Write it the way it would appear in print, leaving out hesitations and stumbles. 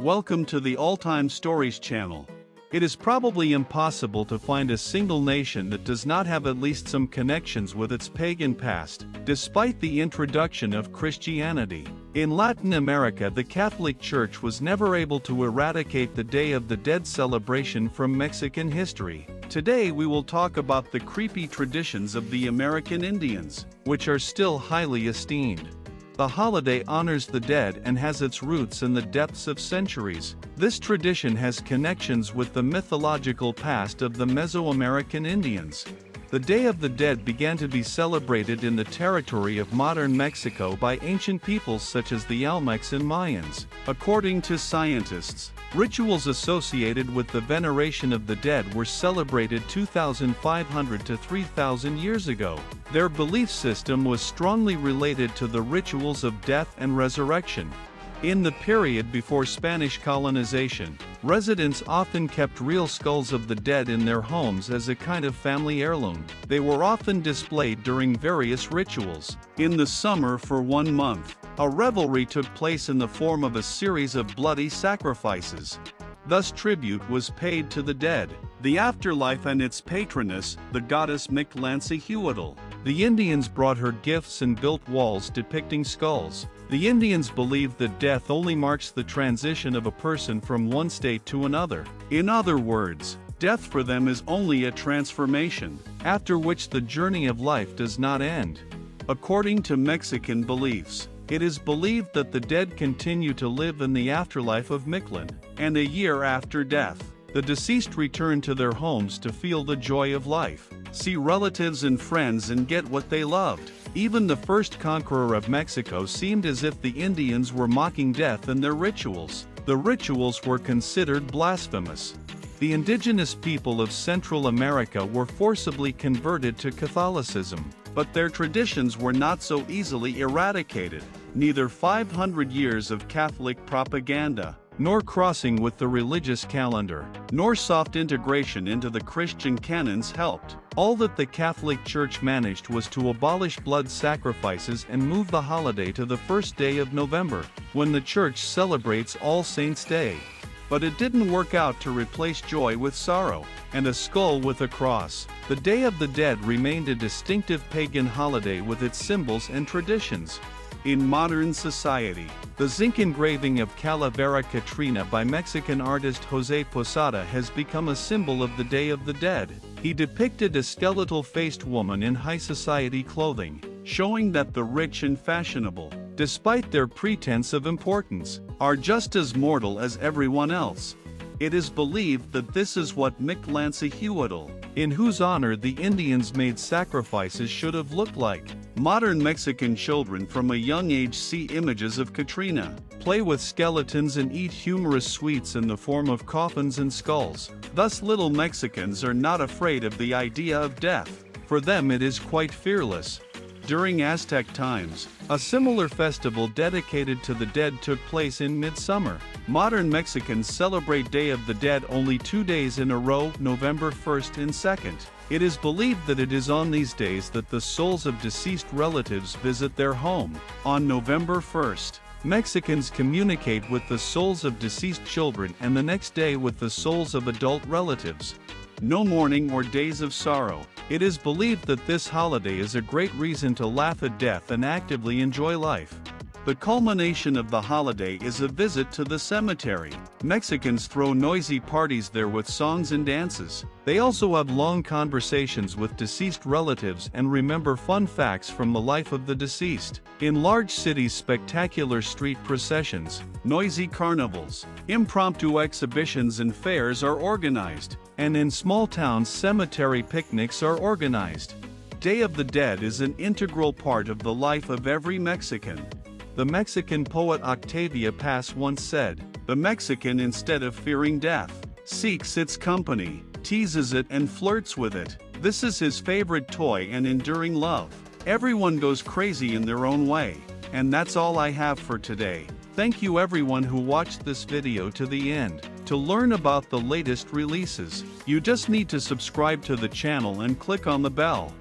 Welcome to the All Time Stories channel. It is probably impossible to find a single nation that does not have at least some connections with its pagan past, despite the introduction of Christianity. In Latin America, the Catholic Church was never able to eradicate the Day of the Dead celebration from Mexican history. Today we will talk about the creepy traditions of the American Indians, which are still highly esteemed. The holiday honors the dead and has its roots in the depths of centuries. This tradition has connections with the mythological past of the Mesoamerican Indians. The Day of the Dead began to be celebrated in the territory of modern Mexico by ancient peoples such as the Olmecs and Mayans. According to scientists, rituals associated with the veneration of the dead were celebrated 2,500 to 3,000 years ago. Their belief system was strongly related to the rituals of death and resurrection. In the period before Spanish colonization, residents often kept real skulls of the dead in their homes as a kind of family heirloom. They were often displayed during various rituals. In the summer, for 1 month, a revelry took place in the form of a series of bloody sacrifices. Thus tribute was paid to the dead, the afterlife, and its patroness, the goddess Mictlantecuhtli. The Indians brought her gifts and built walls depicting skulls. The Indians believed that death only marks the transition of a person from one state to another. In other words, death for them is only a transformation, after which the journey of life does not end. According to Mexican beliefs, it is believed that the dead continue to live in the afterlife of Mictlan, and a year after death, the deceased return to their homes to feel the joy of life, see relatives and friends, and get what they loved. Even the first conqueror of Mexico seemed as if the Indians were mocking death in their rituals. The rituals were considered blasphemous. The indigenous people of Central America were forcibly converted to Catholicism, but their traditions were not so easily eradicated. Neither 500 years of Catholic propaganda, nor crossing with the religious calendar, nor soft integration into the Christian canons helped. All that the Catholic Church managed was to abolish blood sacrifices and move the holiday to the first day of November, when the Church celebrates All Saints' Day. But it didn't work out to replace joy with sorrow, and a skull with a cross. The Day of the Dead remained a distinctive pagan holiday with its symbols and traditions. In modern society, the zinc engraving of Calavera Catrina by Mexican artist José Posada has become a symbol of the Day of the Dead. He depicted a skeletal-faced woman in high society clothing, showing that the rich and fashionable, despite their pretense of importance, are just as mortal as everyone else. It is believed that this is what Mictlantecuhtli, in whose honor the Indians made sacrifices, should have looked like. Modern Mexican children from a young age see images of Catrina, play with skeletons, and eat humorous sweets in the form of coffins and skulls. Thus little Mexicans are not afraid of the idea of death. For them it is quite fearless. During Aztec times, a similar festival dedicated to the dead took place in midsummer. Modern Mexicans celebrate Day of the Dead only 2 days in a row, November 1st and 2nd. It is believed that it is on these days that the souls of deceased relatives visit their home. On November 1st, Mexicans communicate with the souls of deceased children, and the next day with the souls of adult relatives. No mourning or days of sorrow. It is believed that this holiday is a great reason to laugh at death and actively enjoy life. The culmination of the holiday is a visit to the cemetery. Mexicans throw noisy parties there with songs and dances. They also have long conversations with deceased relatives and remember fun facts from the life of the deceased. In large cities, spectacular street processions, noisy carnivals, impromptu exhibitions, and fairs are organized. And in small towns, cemetery picnics are organized. Day of the Dead is an integral part of the life of every Mexican. The Mexican poet Octavia Paz once said, "The Mexican, instead of fearing death, seeks its company, teases it, and flirts with it. This is his favorite toy and enduring love." Everyone goes crazy in their own way. And that's all I have for today. Thank you everyone who watched this video to the end. To learn about the latest releases, you just need to subscribe to the channel and click on the bell.